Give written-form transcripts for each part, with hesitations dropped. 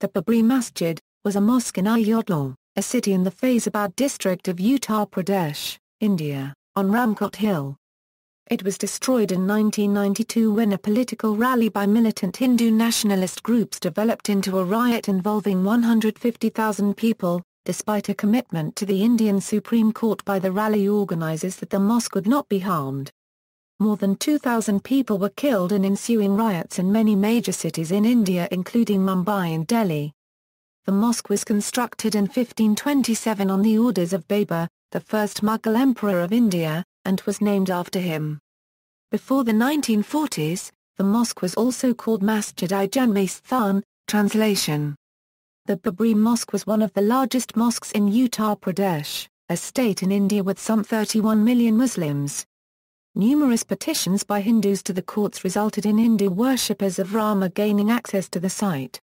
The Babri Masjid was a mosque in Ayodhya, a city in the Faizabad district of Uttar Pradesh, India, on Ramkot Hill. It was destroyed in 1992 when a political rally by militant Hindu nationalist groups developed into a riot involving 150,000 people, despite a commitment to the Indian Supreme Court by the rally organisers that the mosque would not be harmed. More than 2,000 people were killed in ensuing riots in many major cities in India including Mumbai and Delhi. The mosque was constructed in 1527 on the orders of Babur, the first Mughal emperor of India, and was named after him. Before the 1940s, the mosque was also called Masjid-i-Janmasthan, translation. The Babri Mosque was one of the largest mosques in Uttar Pradesh, a state in India with some 31 million Muslims. Numerous petitions by Hindus to the courts resulted in Hindu worshippers of Rama gaining access to the site.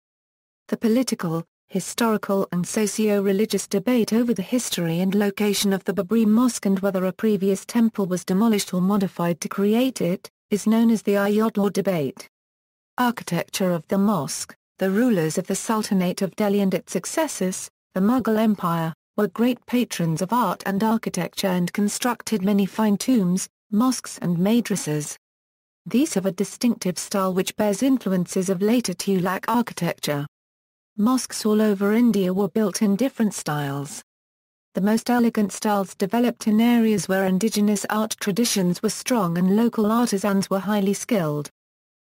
The political, historical and socio-religious debate over the history and location of the Babri Mosque and whether a previous temple was demolished or modified to create it, is known as the Ayodhya debate. Architecture of the mosque. The rulers of the Sultanate of Delhi and its successors, the Mughal Empire, were great patrons of art and architecture and constructed many fine tombs, mosques and madrasas. These have a distinctive style which bears influences of later Tughlaq architecture. Mosques all over India were built in different styles. The most elegant styles developed in areas where indigenous art traditions were strong and local artisans were highly skilled.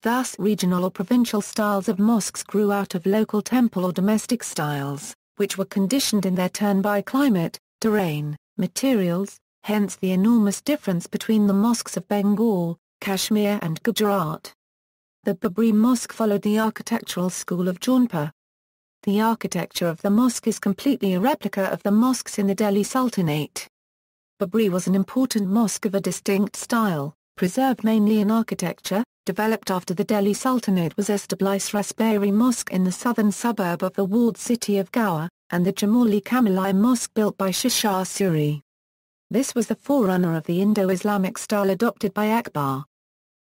Thus regional or provincial styles of mosques grew out of local temple or domestic styles, which were conditioned in their turn by climate, terrain, materials, hence the enormous difference between the mosques of Bengal, Kashmir and Gujarat. The Babri Mosque followed the architectural school of Jaunpur. The architecture of the mosque is completely a replica of the mosques in the Delhi Sultanate. Babri was an important mosque of a distinct style, preserved mainly in architecture, developed after the Delhi Sultanate was established Babri Mosque in the southern suburb of the walled city of Goa, and the Jamali Kamalai Mosque built by Shah Suri. This was the forerunner of the Indo-Islamic style adopted by Akbar.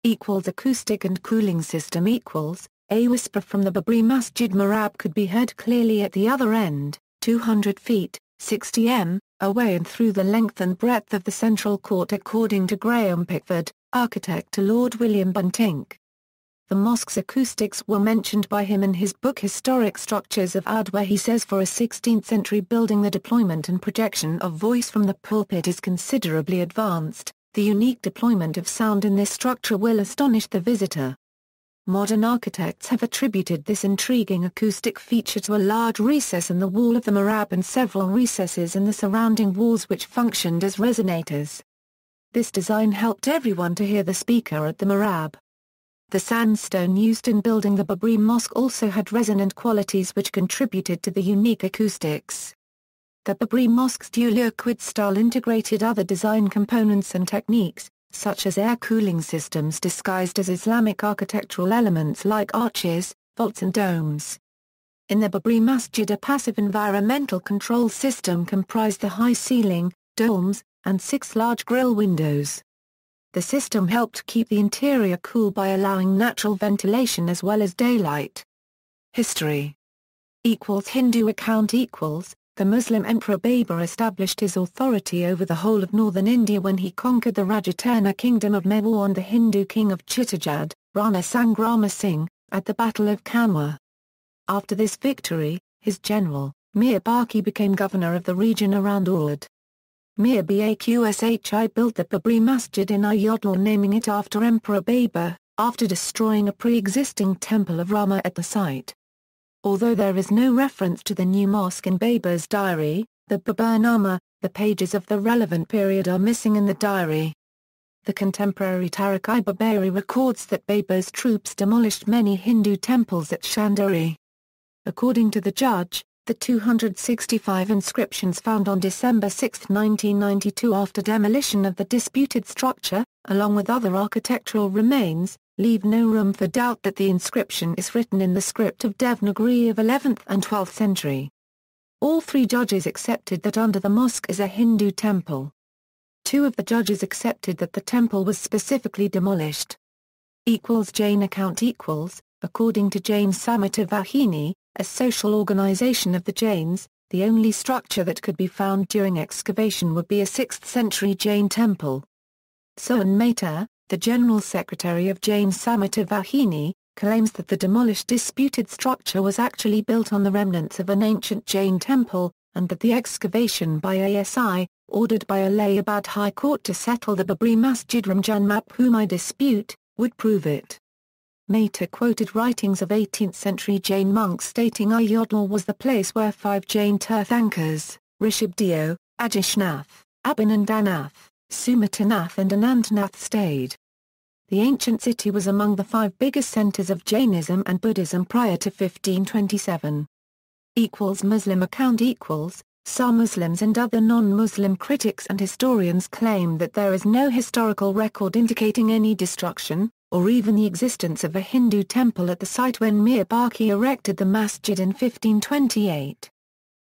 Acoustic and cooling system A whisper from the Babri Masjid Mihrab could be heard clearly at the other end, 200 feet, 60 m, away and through the length and breadth of the central court according to Graham Pickford, architect to Lord William Bentinck. The mosque's acoustics were mentioned by him in his book Historic Structures of Oud where he says for a 16th-century building the deployment and projection of voice from the pulpit is considerably advanced. The unique deployment of sound in this structure will astonish the visitor. Modern architects have attributed this intriguing acoustic feature to a large recess in the wall of the mihrab and several recesses in the surrounding walls which functioned as resonators. This design helped everyone to hear the speaker at the mihrab. The sandstone used in building the Babri Mosque also had resonant qualities which contributed to the unique acoustics. The Babri Mosque's dual-liquid style integrated other design components and techniques, such as air cooling systems disguised as Islamic architectural elements like arches, vaults and domes. In the Babri Masjid a passive environmental control system comprised the high ceiling, domes, and 6 large grille windows. The system helped keep the interior cool by allowing natural ventilation as well as daylight. History Hindu account The Muslim Emperor Babur established his authority over the whole of northern India when he conquered the Rajputana kingdom of Mewar and the Hindu king of Chittorjad, Rana Sangrama Singh, at the Battle of Kanwa. After this victory, his general, Mir Baqi became governor of the region around Oudh. Mir Baqi built the Babri Masjid in Ayodhya naming it after Emperor Babur, after destroying a pre-existing temple of Rama at the site. Although there is no reference to the new mosque in Babur's diary, the Baburnama, the pages of the relevant period are missing in the diary. The contemporary Tarikh-i-Babari records that Babur's troops demolished many Hindu temples at Chanderi. According to the judge, the 265 inscriptions found on December 6, 1992 after demolition of the disputed structure, along with other architectural remains, leave no room for doubt that the inscription is written in the script of Devanagari of 11th and 12th century. All 3 judges accepted that under the mosque is a Hindu temple. 2 of the judges accepted that the temple was specifically demolished. Jain account According to Jain Samita Vahini, a social organization of the Jains. The only structure that could be found during excavation would be a 6th-century Jain temple. Sohan Mehta, the General Secretary of Jain Samita Vahini, claims that the demolished disputed structure was actually built on the remnants of an ancient Jain temple, and that the excavation by ASI, ordered by Allahabad High Court to settle the Babri Masjid Janmasthan dispute, would prove it. Mehta quoted writings of 18th-century Jain monks stating Ayodhya was the place where 5 Jain Tirthankars, Rishabdeo, Ajishnath, Abhinandanath, Sumitanath and Anantanath stayed. The ancient city was among the 5 biggest centers of Jainism and Buddhism prior to 1527. Muslim account Some Muslims and other non-Muslim critics and historians claim that there is no historical record indicating any destruction, or even the existence of a Hindu temple at the site when Mir Baqi erected the masjid in 1528.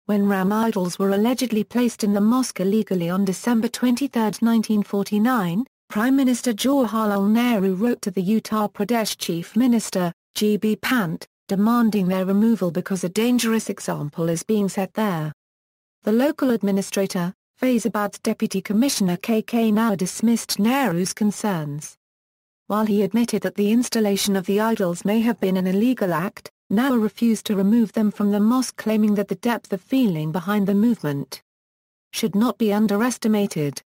When Ram idols were allegedly placed in the mosque illegally on December 23, 1949, Prime Minister Jawaharlal Nehru wrote to the Uttar Pradesh Chief Minister, G.B. Pant, demanding their removal because a dangerous example is being set there. The local administrator, Faizabad's Deputy Commissioner K.K. Now dismissed Nehru's concerns. While he admitted that the installation of the idols may have been an illegal act, Now refused to remove them from the mosque, claiming that the depth of feeling behind the movement should not be underestimated.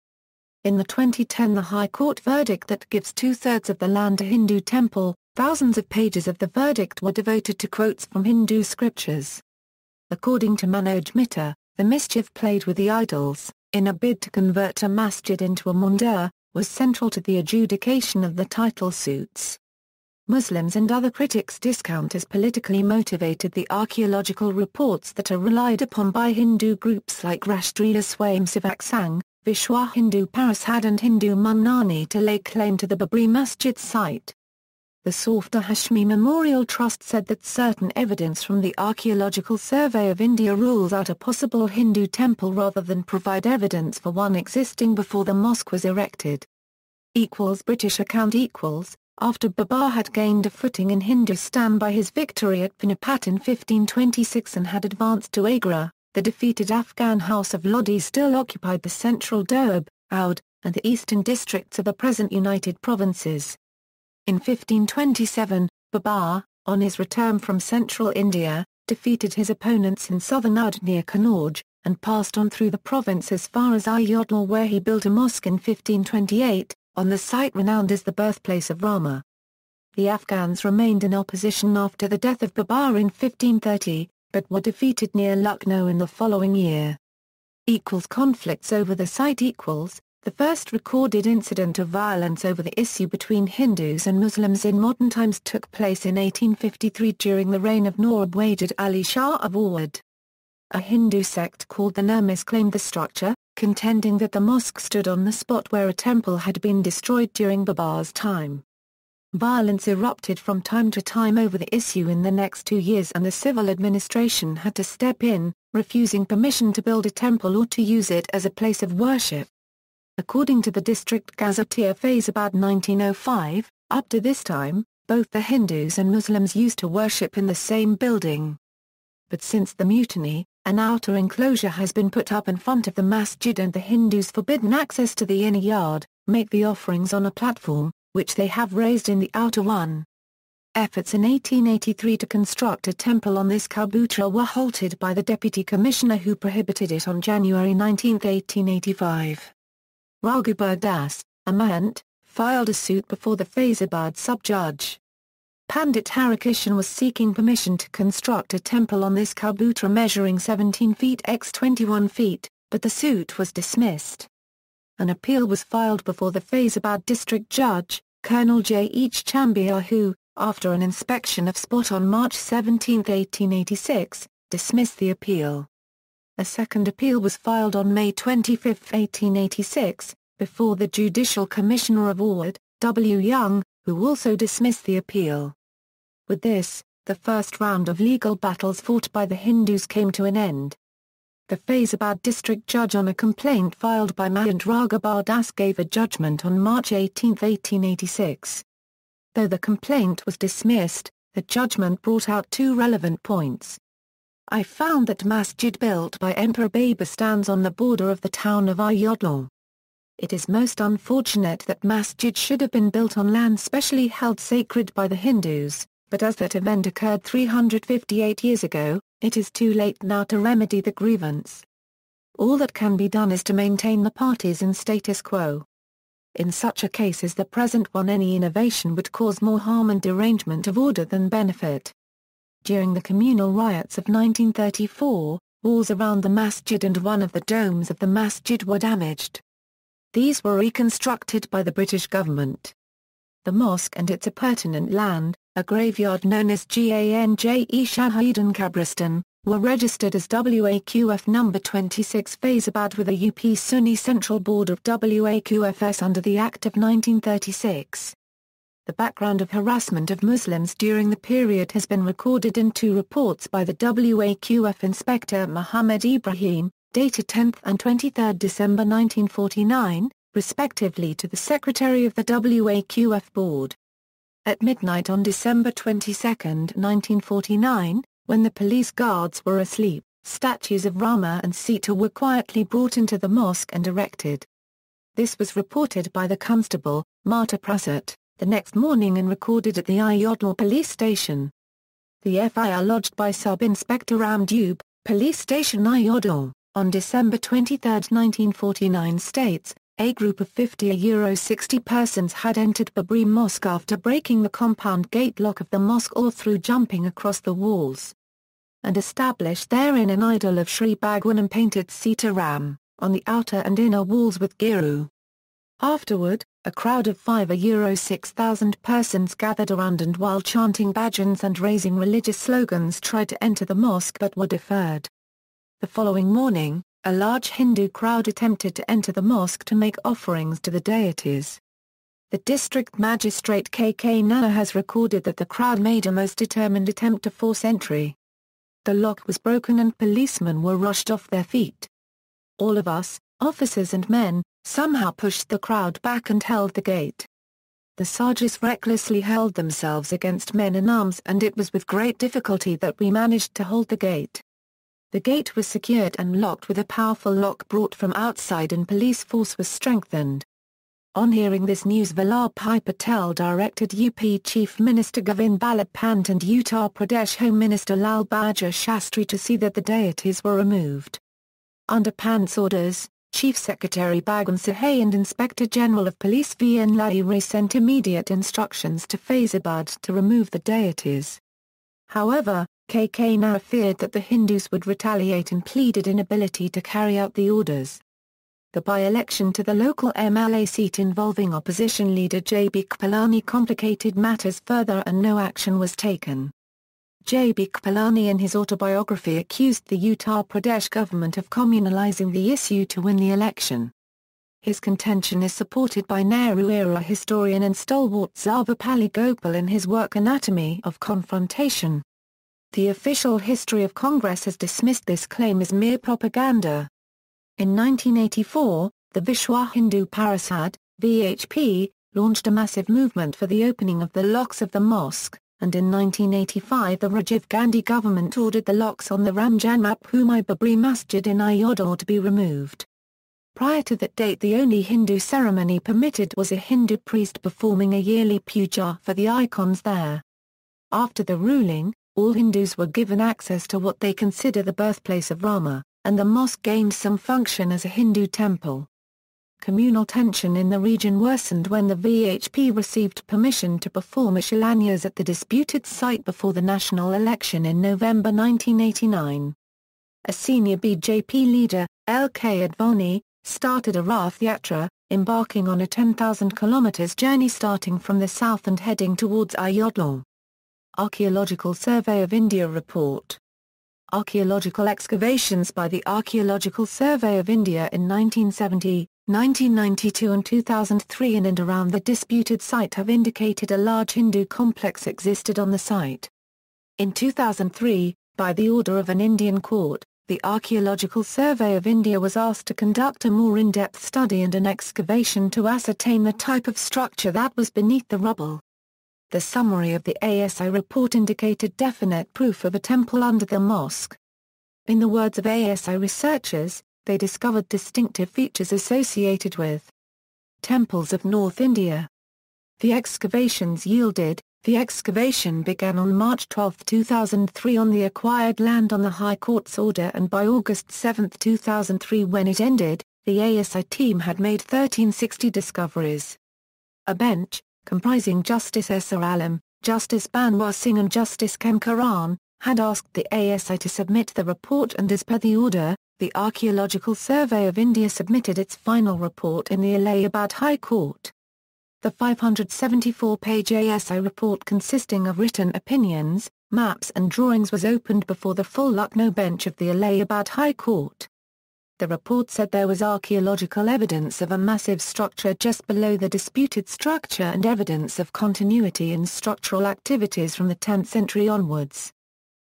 In the 2010 the High Court verdict that gives 2/3 of the land a Hindu temple, thousands of pages of the verdict were devoted to quotes from Hindu scriptures. According to Manoj Mitter, the mischief played with the idols, in a bid to convert a masjid into a mandir, was central to the adjudication of the title suits. Muslims and other critics discount as politically motivated the archaeological reports that are relied upon by Hindu groups like Rashtriya Swayamsevak Sangh, Vishwa Hindu Parishad and Hindu Munnani to lay claim to the Babri Masjid site. The Safdar Hashmi Memorial Trust said that certain evidence from the Archaeological Survey of India rules out a possible Hindu temple rather than provide evidence for one existing before the mosque was erected. British account After Babur had gained a footing in Hindustan by his victory at Panipat in 1526 and had advanced to Agra, the defeated Afghan House of Lodi still occupied the central Doab, Oudh, and the eastern districts of the present United Provinces. In 1527, Babur, on his return from central India, defeated his opponents in southern Oudh near Kannauj, and passed on through the province as far as Ayodhya, where he built a mosque in 1528, on the site renowned as the birthplace of Rama. The Afghans remained in opposition after the death of Babur in 1530, but were defeated near Lucknow in the following year. Conflicts over the site The first recorded incident of violence over the issue between Hindus and Muslims in modern times took place in 1853 during the reign of Nawab Wajid Ali Shah of Awadh. A Hindu sect called the Nurmis claimed the structure, contending that the mosque stood on the spot where a temple had been destroyed during Babur's time. Violence erupted from time to time over the issue in the next 2 years, and the civil administration had to step in, refusing permission to build a temple or to use it as a place of worship. According to the district gazetteer Faizabad 1905, up to this time, both the Hindus and Muslims used to worship in the same building. But since the mutiny, an outer enclosure has been put up in front of the masjid and the Hindus forbidden access to the inner yard, make the offerings on a platform, which they have raised in the outer one. Efforts in 1883 to construct a temple on this Kabutra were halted by the deputy commissioner who prohibited it on January 19, 1885. Raghubar Das, a Mahant, filed a suit before the Faizabad sub-judge. Pandit Harikishan was seeking permission to construct a temple on this Kabutra measuring 17 feet x 21 feet, but the suit was dismissed. An appeal was filed before the Faizabad district judge, Colonel J. H. Chambiar, who, after an inspection of spot on March 17, 1886, dismissed the appeal. A second appeal was filed on May 25, 1886, before the Judicial Commissioner of Awadh, W. Young, who also dismissed the appeal. With this, the first round of legal battles fought by the Hindus came to an end. The Faizabad district judge on a complaint filed by Mahant Raghubar Das gave a judgment on March 18, 1886. Though the complaint was dismissed, the judgment brought out two relevant points. I found that masjid built by Emperor Babur stands on the border of the town of Ayodhya. It is most unfortunate that masjid should have been built on land specially held sacred by the Hindus, but as that event occurred 358 years ago, it is too late now to remedy the grievance. All that can be done is to maintain the parties in status quo. In such a case as the present one, any innovation would cause more harm and derangement of order than benefit. During the communal riots of 1934, walls around the masjid and one of the domes of the masjid were damaged. These were reconstructed by the British government. The mosque and its appurtenant land, a graveyard known as Ganj-e Shahidan Kabristan, were registered as WAQF No. 26 Faizabad with a UP Sunni Central Board of WAQFs under the Act of 1936. The background of harassment of Muslims during the period has been recorded in two reports by the WAQF Inspector Muhammad Ibrahim, dated 10th and 23rd December 1949, respectively, to the Secretary of the WAQF Board. At midnight on December 22, 1949, when the police guards were asleep, statues of Rama and Sita were quietly brought into the mosque and erected. This was reported by the constable, Marta Prasad, the next morning and recorded at the Ayodhya police station. The FIR lodged by Sub-Inspector Ram Dube, Police Station Ayodhya, on December 23, 1949 states, a group of 50–60 persons had entered Babri Mosque after breaking the compound gate lock of the mosque or through jumping across the walls, and established therein an idol of Sri Bhagwan and painted Sita Ram, on the outer and inner walls with Giru. Afterward, a crowd of 5–6,000 persons gathered around and while chanting bhajans and raising religious slogans tried to enter the mosque but were deferred. The following morning, a large Hindu crowd attempted to enter the mosque to make offerings to the deities. The district magistrate K.K. Nana has recorded that the crowd made a most determined attempt to force entry. The lock was broken and policemen were rushed off their feet. All of us, officers and men, somehow pushed the crowd back and held the gate. The Sarges recklessly held themselves against men in arms and it was with great difficulty that we managed to hold the gate. The gate was secured and locked with a powerful lock brought from outside and police force was strengthened. On hearing this news, Vallabhbhai Patel directed UP Chief Minister Govind Ballabh Pant and Uttar Pradesh Home Minister Lal Bahadur Shastri to see that the deities were removed. Under Pant's orders, Chief Secretary Bhagwan Sahai and Inspector General of Police V.N. Lahiri sent immediate instructions to Faizabad to remove the deities. However, K.K. Nana feared that the Hindus would retaliate and pleaded inability to carry out the orders. The by-election to the local MLA seat involving opposition leader J.B. Kripalani complicated matters further and no action was taken. J.B. Kripalani in his autobiography accused the Uttar Pradesh government of communalizing the issue to win the election. His contention is supported by Nehru-era historian and stalwart Sarvepalli Gopal in his work Anatomy of Confrontation. The official history of Congress has dismissed this claim as mere propaganda. In 1984, the Vishwa Hindu Parishad, VHP, launched a massive movement for the opening of the locks of the mosque, and in 1985 the Rajiv Gandhi government ordered the locks on the Ram Janmabhoomi Babri Masjid in Ayodhya to be removed. Prior to that date, the only Hindu ceremony permitted was a Hindu priest performing a yearly puja for the icons there. After the ruling, all Hindus were given access to what they consider the birthplace of Rama, and the mosque gained some function as a Hindu temple. Communal tension in the region worsened when the VHP received permission to perform a shilanyas at the disputed site before the national election in November 1989. A senior BJP leader, L.K. Advani, started a Rath Yatra, embarking on a 10,000 km journey starting from the south and heading towards Ayodhya. Archaeological Survey of India report. Archaeological excavations by the Archaeological Survey of India in 1970, 1992 and 2003 in and around the disputed site have indicated a large Hindu complex existed on the site. In 2003, by the order of an Indian court, the Archaeological Survey of India was asked to conduct a more in-depth study and an excavation to ascertain the type of structure that was beneath the rubble. The summary of the ASI report indicated definite proof of a temple under the mosque. In the words of ASI researchers, they discovered distinctive features associated with temples of North India. The excavations yielded. The excavation began on March 12, 2003 on the acquired land on the High Court's order, and by August 7, 2003 when it ended, the ASI team had made 1360 discoveries. A bench, comprising Justice S. R. Alam, Justice Banwar Singh and Justice Ken Karan, had asked the ASI to submit the report, and as per the order, the Archaeological Survey of India submitted its final report in the Allahabad High Court. The 574-page ASI report consisting of written opinions, maps and drawings was opened before the full Lucknow bench of the Allahabad High Court. The report said there was archaeological evidence of a massive structure just below the disputed structure and evidence of continuity in structural activities from the 10th century onwards.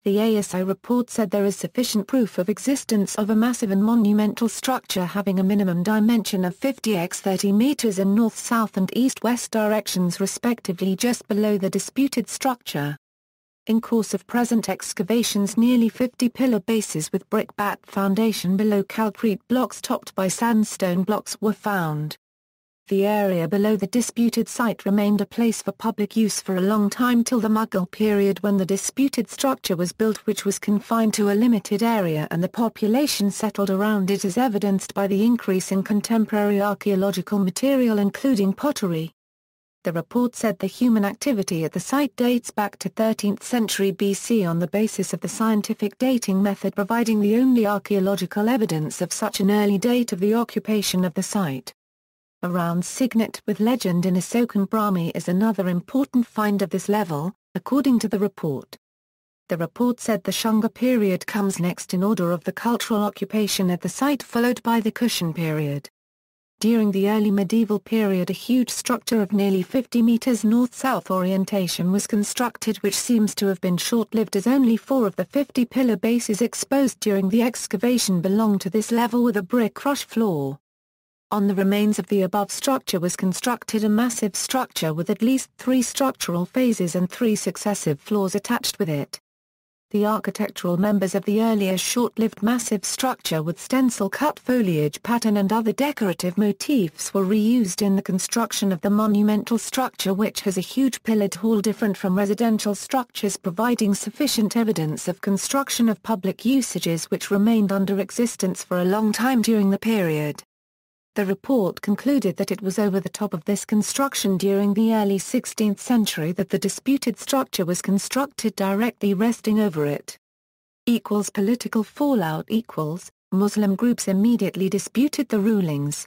The ASI report said there is sufficient proof of existence of a massive and monumental structure having a minimum dimension of 50 x 30 meters in north-south and east-west directions respectively just below the disputed structure. In course of present excavations, nearly 50 pillar bases with brickbat foundation below calcrete blocks topped by sandstone blocks were found. The area below the disputed site remained a place for public use for a long time till the Mughal period, when the disputed structure was built, which was confined to a limited area and the population settled around it, as evidenced by the increase in contemporary archaeological material including pottery. The report said the human activity at the site dates back to 13th century BC on the basis of the scientific dating method, providing the only archaeological evidence of such an early date of the occupation of the site. A round signet with legend in Asokan Brahmi is another important find of this level, according to the report. The report said the Shunga period comes next in order of the cultural occupation at the site, followed by the Kushan period. During the early medieval period, a huge structure of nearly 50 meters north-south orientation was constructed, which seems to have been short-lived, as only 4 of the 50 pillar bases exposed during the excavation belonged to this level with a brick rush floor. On the remains of the above structure was constructed a massive structure with at least 3 structural phases and 3 successive floors attached with it. The architectural members of the earlier short-lived massive structure with stencil-cut foliage pattern and other decorative motifs were reused in the construction of the monumental structure, which has a huge pillared hall different from residential structures, providing sufficient evidence of construction of public usages which remained under existence for a long time during the period. The report concluded that it was over the top of this construction during the early 16th century that the disputed structure was constructed directly resting over it. Political fallout. Muslim groups immediately disputed the rulings.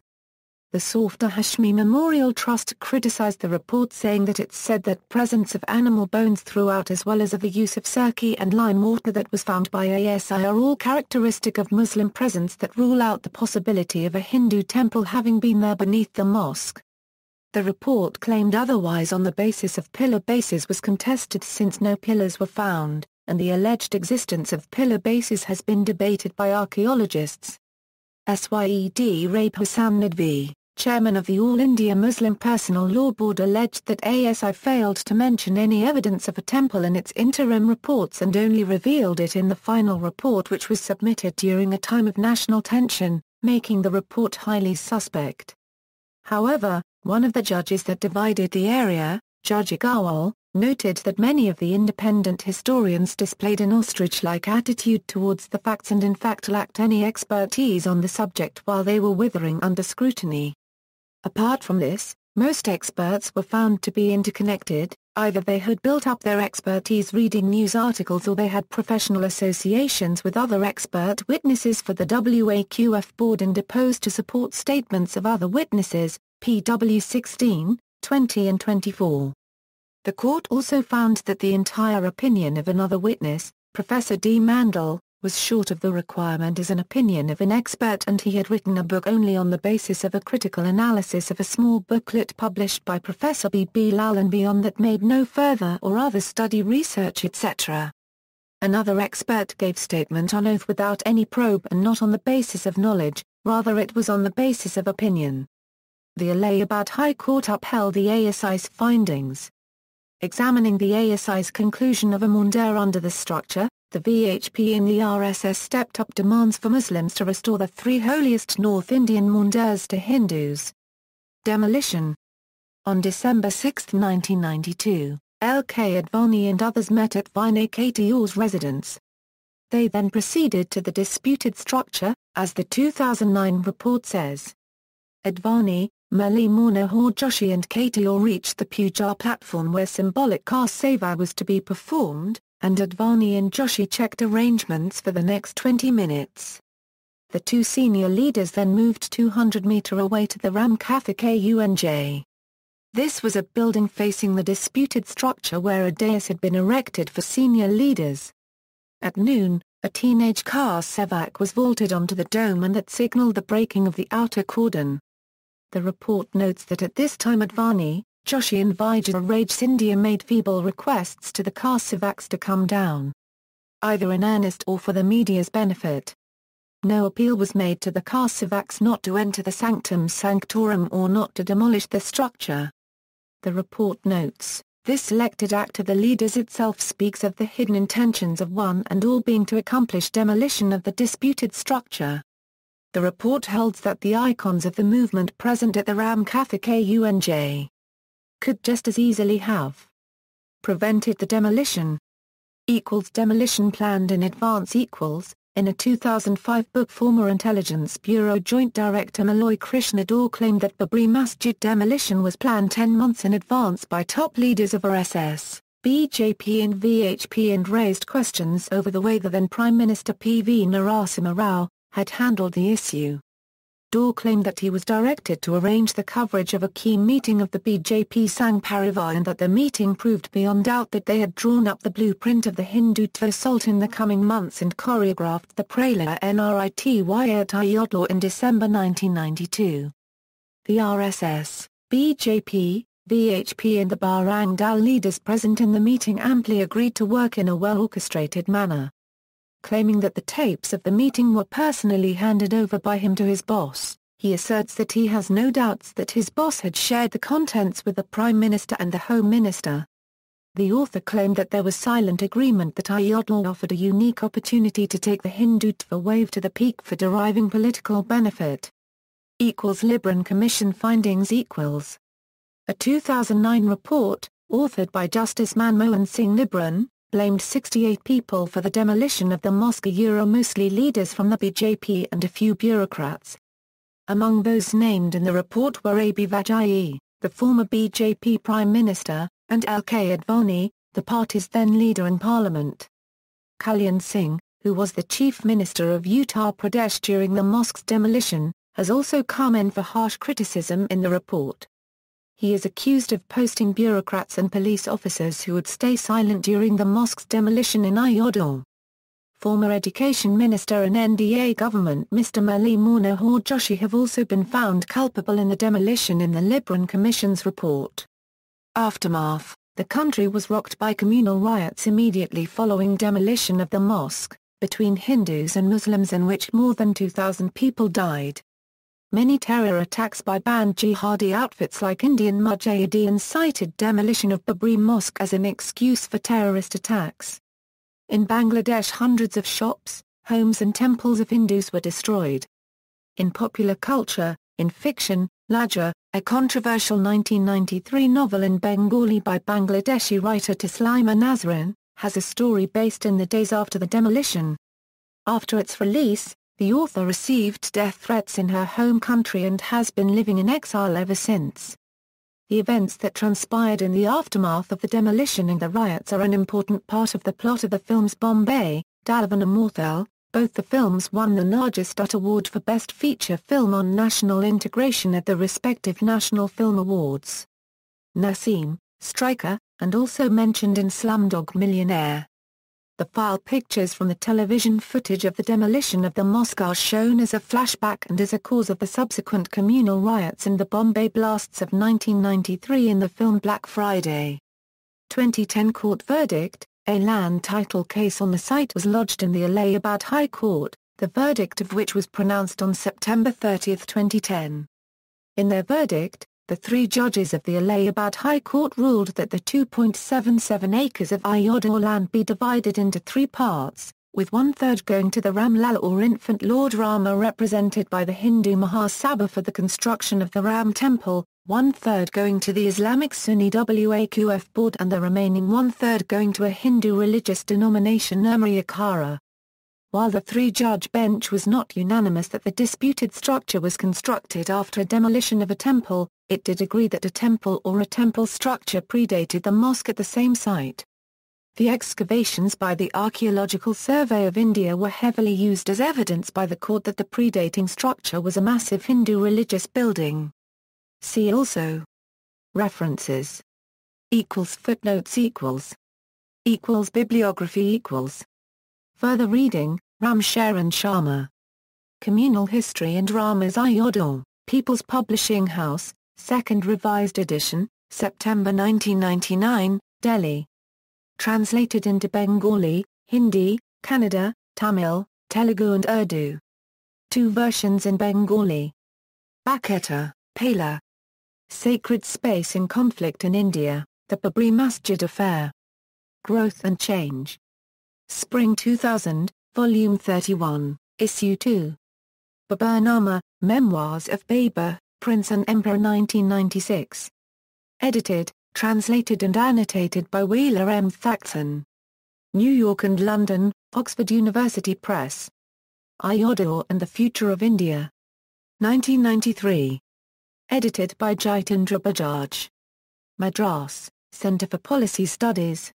The Safdar Hashmi Memorial Trust criticized the report, saying that it said that presence of animal bones throughout, as well as of the use of surki and lime water that was found by ASI, are all characteristic of Muslim presence that rule out the possibility of a Hindu temple having been there beneath the mosque. The report claimed otherwise on the basis of pillar bases was contested, since no pillars were found, and the alleged existence of pillar bases has been debated by archaeologists. Syed Rabe Hassan Nadvi, chairman of the All India Muslim Personal Law Board, alleged that ASI failed to mention any evidence of a temple in its interim reports and only revealed it in the final report, which was submitted during a time of national tension, making the report highly suspect. However, one of the judges that divided the area, Judge Agarwal, noted that many of the independent historians displayed an ostrich-like attitude towards the facts and in fact lacked any expertise on the subject while they were withering under scrutiny. Apart from this, most experts were found to be interconnected. Either they had built up their expertise reading news articles, or they had professional associations with other expert witnesses for the WAQF board and deposed to support statements of other witnesses, PW 16, 20 and 24. The court also found that the entire opinion of another witness, Professor D. Mandel, was short of the requirement as an opinion of an expert, and he had written a book only on the basis of a critical analysis of a small booklet published by Professor B. B. Lal, and beyond that made no further or other study, research, etc. Another expert gave statement on oath without any probe and not on the basis of knowledge, rather it was on the basis of opinion. The Allahabad High Court upheld the ASI's findings. examining the ASI's conclusion of a mandir under the structure, the VHP and the RSS stepped up demands for Muslims to restore the three holiest North Indian mandirs to Hindus. Demolition. On December 6, 1992, L.K. Advani and others met at Vinay Kator's residence. They then proceeded to the disputed structure, as the 2009 report says. Advani, Murli Manohar Joshi and Kator reached the puja platform where symbolic caste seva was to be performed, and Advani and Joshi checked arrangements for the next 20 minutes. The two senior leaders then moved 200 meters away to the Ramkot Hill. This was a building facing the disputed structure where a dais had been erected for senior leaders. At noon, a teenage caste sevak was vaulted onto the dome and that signaled the breaking of the outer cordon. The report notes that at this time Advani, Joshi and Vijay Scindia made feeble requests to the caste sevaks to come down, either in earnest or for the media's benefit. No appeal was made to the caste sevaks not to enter the sanctum sanctorum or not to demolish the structure. The report notes, this selected act of the leaders itself speaks of the hidden intentions of one and all being to accomplish demolition of the disputed structure. The report holds that the icons of the movement present at the Ramkot Hill could just as easily have prevented the demolition. Demolition planned in advance equals. In a 2005 book, former Intelligence Bureau Joint Director Malloy Krishnador claimed that Babri Masjid demolition was planned 10 months in advance by top leaders of RSS, BJP and VHP and raised questions over the way the then Prime Minister P.V. Narasimha Rao had handled the issue. Dor claimed that he was directed to arrange the coverage of a key meeting of the BJP Sangh Parivar and that the meeting proved beyond doubt that they had drawn up the blueprint of the Hindutva assault in the coming months and choreographed the Pralaya Nrity at Ayodhya in December 1992. The RSS, BJP, VHP and the Barang Dal leaders present in the meeting amply agreed to work in a well-orchestrated manner. Claiming that the tapes of the meeting were personally handed over by him to his boss, he asserts that he has no doubts that his boss had shared the contents with the Prime Minister and the Home Minister. The author claimed that there was silent agreement that Ayodhya offered a unique opportunity to take the Hindutva wave to the peak for deriving political benefit. Libran Commission findings equals. A 2009 report, authored by Justice Manmohan Singh Libran, blamed 68 people for the demolition of the mosque, mostly leaders from the BJP and a few bureaucrats. Among those named in the report were A.B. Vajpayee, the former BJP Prime Minister, and L.K. Advani, the party's then leader in parliament. Kalyan Singh, who was the Chief Minister of Uttar Pradesh during the mosque's demolition, has also come in for harsh criticism in the report. He is accused of posting bureaucrats and police officers who would stay silent during the mosque's demolition in Ayodhya. Former Education Minister in NDA government Mr. Murli Manohar Joshi have also been found culpable in the demolition in the Libran Commission's report. Aftermath. The country was rocked by communal riots immediately following demolition of the mosque, between Hindus and Muslims in which more than 2,000 people died. Many terror attacks by banned jihadi outfits like Indian Mujahideen cited demolition of Babri Mosque as an excuse for terrorist attacks. In Bangladesh, hundreds of shops, homes and temples of Hindus were destroyed. In popular culture, in fiction, Laja, a controversial 1993 novel in Bengali by Bangladeshi writer Taslima Nazrin, has a story based in the days after the demolition. After its release, the author received death threats in her home country and has been living in exile ever since. The events that transpired in the aftermath of the demolition and the riots are an important part of the plot of the films Bombay, Dalvan and Morthal. Both the films won the largest UT award for Best Feature Film on National Integration at the respective National Film Awards. Naseem, Striker, and also mentioned in Slumdog Millionaire. The file pictures from the television footage of the demolition of the mosque are shown as a flashback and as a cause of the subsequent communal riots and the Bombay blasts of 1993 in the film Black Friday. 2010 court verdict. A land title case on the site was lodged in the Allahabad High Court, the verdict of which was pronounced on September 30, 2010. In their verdict, the three judges of the Allahabad High Court ruled that the 2.77 acres of Ayodhya land be divided into three parts, with one-third going to the Ramlal or infant Lord Rama represented by the Hindu Mahasabha for the construction of the Ram temple, one-third going to the Islamic Sunni Waqf board and the remaining one-third going to a Hindu religious denomination Nurmari Akhara. While the three-judge bench was not unanimous that the disputed structure was constructed after a demolition of a temple, it did agree that a temple or a temple structure predated the mosque at the same site. The excavations by the Archaeological Survey of India were heavily used as evidence by the court that the predating structure was a massive Hindu religious building. See also. References. Footnotes Bibliography Further reading, Ram Sharan Sharma. Communal History and Rama's Ayodhya, People's Publishing House, 2nd Revised Edition, September 1999, Delhi. Translated into Bengali, Hindi, Kannada, Tamil, Telugu and Urdu. 2 versions in Bengali. Baketa, Pala. Sacred Space in Conflict in India, The Babri Masjid Affair. Growth and Change. Spring 2000, Volume 31, Issue 2. Baburnama, Memoirs of Babur, Prince and Emperor 1996. Edited, translated and annotated by Wheeler M. Thackson. New York and London, Oxford University Press. Ayodhya and the Future of India. 1993. Edited by Jitendra Bajaj. Madras, Centre for Policy Studies.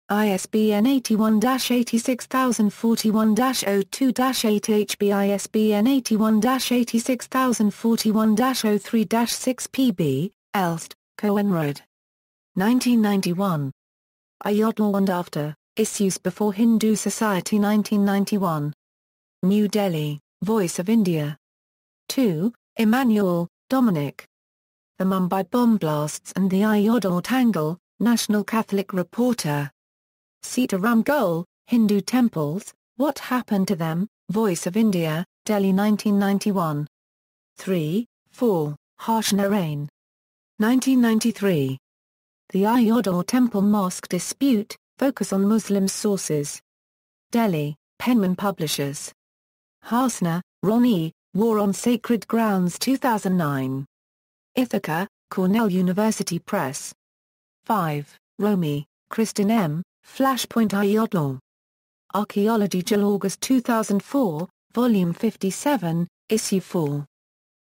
ISBN 81-86041-02-8 HB ISBN 81-86041-03-6 PB, Elst, Cohenrod. 1991. Ayodhya and After, Issues Before Hindu Society 1991. New Delhi, Voice of India. 2, Emmanuel, Dominic. The Mumbai Bomb Blasts and the Ayodhya Tangle, National Catholic Reporter. Sita Ramgol, Hindu Temples, What Happened to Them, Voice of India, Delhi 1991. 3, 4, Harsh Narain. 1993. The Ayodhya Temple Mosque Dispute, Focus on Muslim Sources. Delhi, Penman Publishers. Hasna, Ronnie, War on Sacred Grounds 2009. Ithaca, Cornell University Press. 5, Romy, Kristin M., Flashpoint Ayodhya. Archaeological August 2004, Volume 57, Issue 4.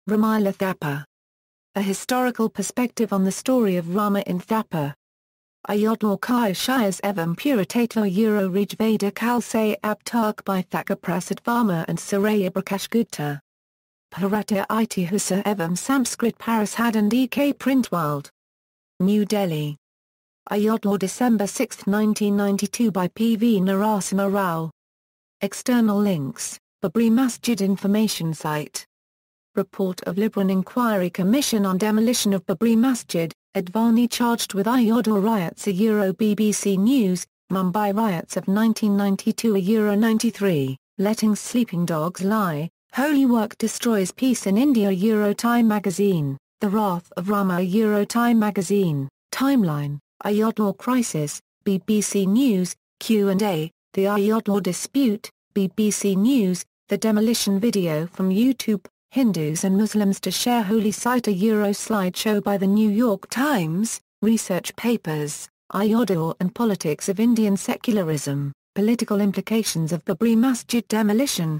Ramila Thapa. A Historical Perspective on the Story of Rama in Thapa. Ayodhya Kai Shayas Evam Puritato Euro Rigveda Kalse Abtark by Thakar Prasad Varma and Suraya Prakash Gupta. Bharata Itihusa Evam Sanskrit Parashad and E.K. Printworld. New Delhi. Ayodhya December 6, 1992 by P.V. Narasimha Rao. External links, Babri Masjid Information Site. Report of Libyan Inquiry Commission on Demolition of Babri Masjid, Advani charged with Ayodhya riots BBC News, Mumbai riots of 1992 93, Letting Sleeping Dogs Lie, Holy Work Destroys Peace in India Time Magazine, The Wrath of Rama Time Magazine, Timeline, Ayodhya Crisis, BBC News, Q&A, The Ayodhya Dispute, BBC News, The Demolition Video from YouTube, Hindus and Muslims to share holy site slideshow by The New York Times, Research Papers, Ayodhya and Politics of Indian Secularism, Political Implications of Babri Masjid Demolition,